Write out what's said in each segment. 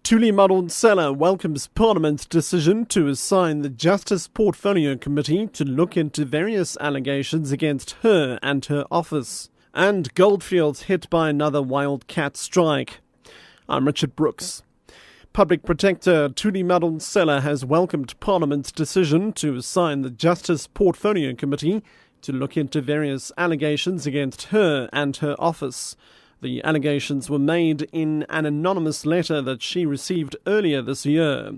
Thuli Madonsela welcomes Parliament's decision to assign the Justice Portfolio Committee to look into various allegations against her and her office. And Goldfields hit by another wildcat strike. I'm Richard Brooks. Public Protector Thuli Madonsela has welcomed Parliament's decision to assign the Justice Portfolio Committee to look into various allegations against her and her office. The allegations were made in an anonymous letter that she received earlier this year.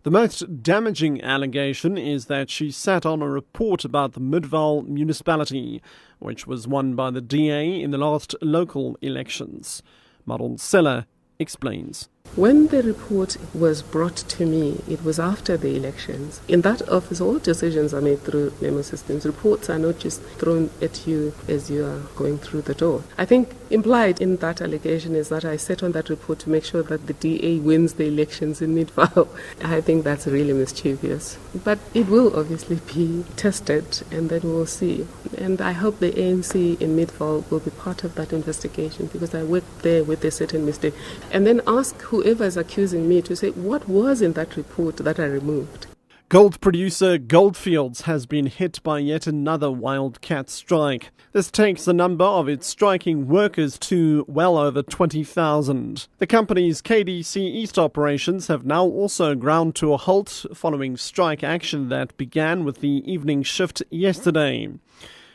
The most damaging allegation is that she sat on a report about the Midvaal municipality, which was won by the DA in the last local elections. Madonsela explains. When the report was brought to me, it was after the elections. In that office, all decisions are made through memo systems. Reports are not just thrown at you as you are going through the door. I think implied in that allegation is that I sat on that report to make sure that the DA wins the elections in Midvaal. I think that's really mischievous. But it will obviously be tested, and then we'll see. And I hope the ANC in Midvaal will be part of that investigation, because I worked there with a certain mistake. And then ask whoever is accusing me to say what was in that report that I removed. Gold producer Goldfields has been hit by yet another wildcat strike. This takes the number of its striking workers to well over 20,000. The company's KDC East operations have now also ground to a halt following strike action that began with the evening shift yesterday.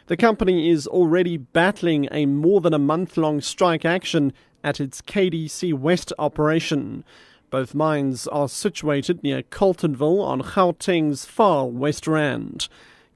The company is already battling a more than a month-long strike action at its KDC West operation. Both mines are situated near Coltonville on Gauteng's far West Rand.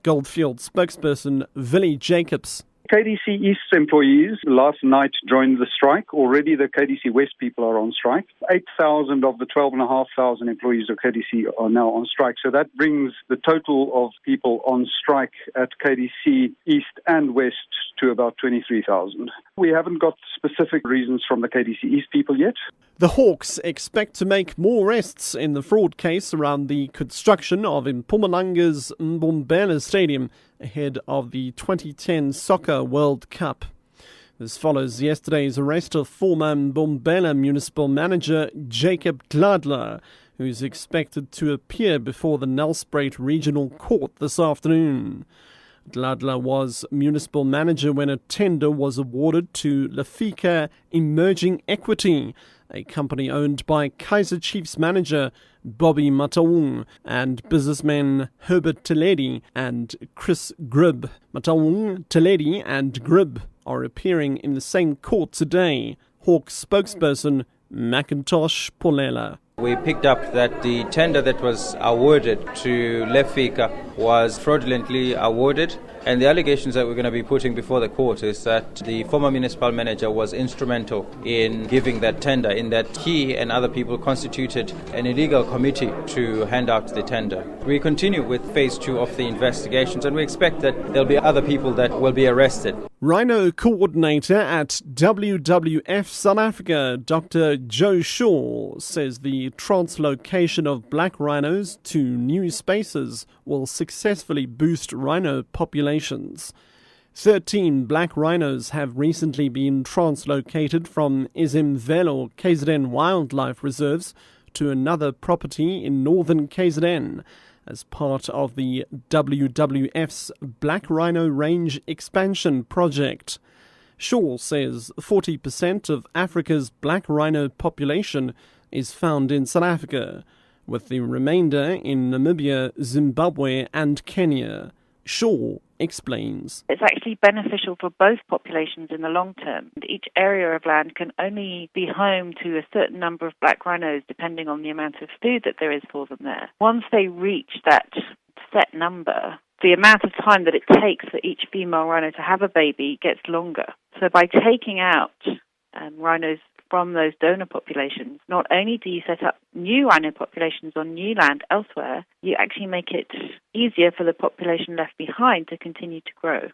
Goldfield spokesperson Willie Jacobs. KDC East employees last night joined the strike. Already the KDC West people are on strike. 8,000 of the 12,500 employees of KDC are now on strike. So that brings the total of people on strike at KDC East and West to about 23,000. We haven't got specific reasons from the KDC East people yet. The Hawks expect to make more arrests in the fraud case around the construction of Mpumalanga's Mbombela Stadium ahead of the 2010 Soccer World Cup. This follows yesterday's arrest of former Mbombela municipal manager Jacob Gladler, who is expected to appear before the Nelspruit Regional Court this afternoon. Gladler was municipal manager when a tender was awarded to Lafika Emerging Equity, a company owned by Kaizer Chiefs manager Bobby Mataung and businessmen Herbert Teledi and Chris Gribb. Mataung, Teledi and Gribb are appearing in the same court today. Hawks spokesperson Macintosh Polela. We picked up that the tender that was awarded to Lefika was fraudulently awarded, and the allegations that we're going to be putting before the court is that the former municipal manager was instrumental in giving that tender, in that he and other people constituted an illegal committee to hand out the tender. We continue with phase 2 of the investigations, and we expect that there'll be other people that will be arrested. Rhino coordinator at WWF South Africa, Dr. Joe Shaw, says the translocation of black rhinos to new spaces will successfully boost rhino populations. 13 black rhinos have recently been translocated from Izimvelo KZN wildlife reserves to another property in northern KZN as part of the WWF's Black Rhino Range Expansion Project. Shaw says 40% of Africa's black rhino population is found in South Africa, with the remainder in Namibia, Zimbabwe and Kenya. Shaw explains. It's actually beneficial for both populations in the long term. Each area of land can only be home to a certain number of black rhinos depending on the amount of food that there is for them there. Once they reach that set number, the amount of time that it takes for each female rhino to have a baby gets longer. So by taking out rhinos from those donor populations, not only do you set up new rhino populations on new land elsewhere, you actually make it easier for the population left behind to continue to grow.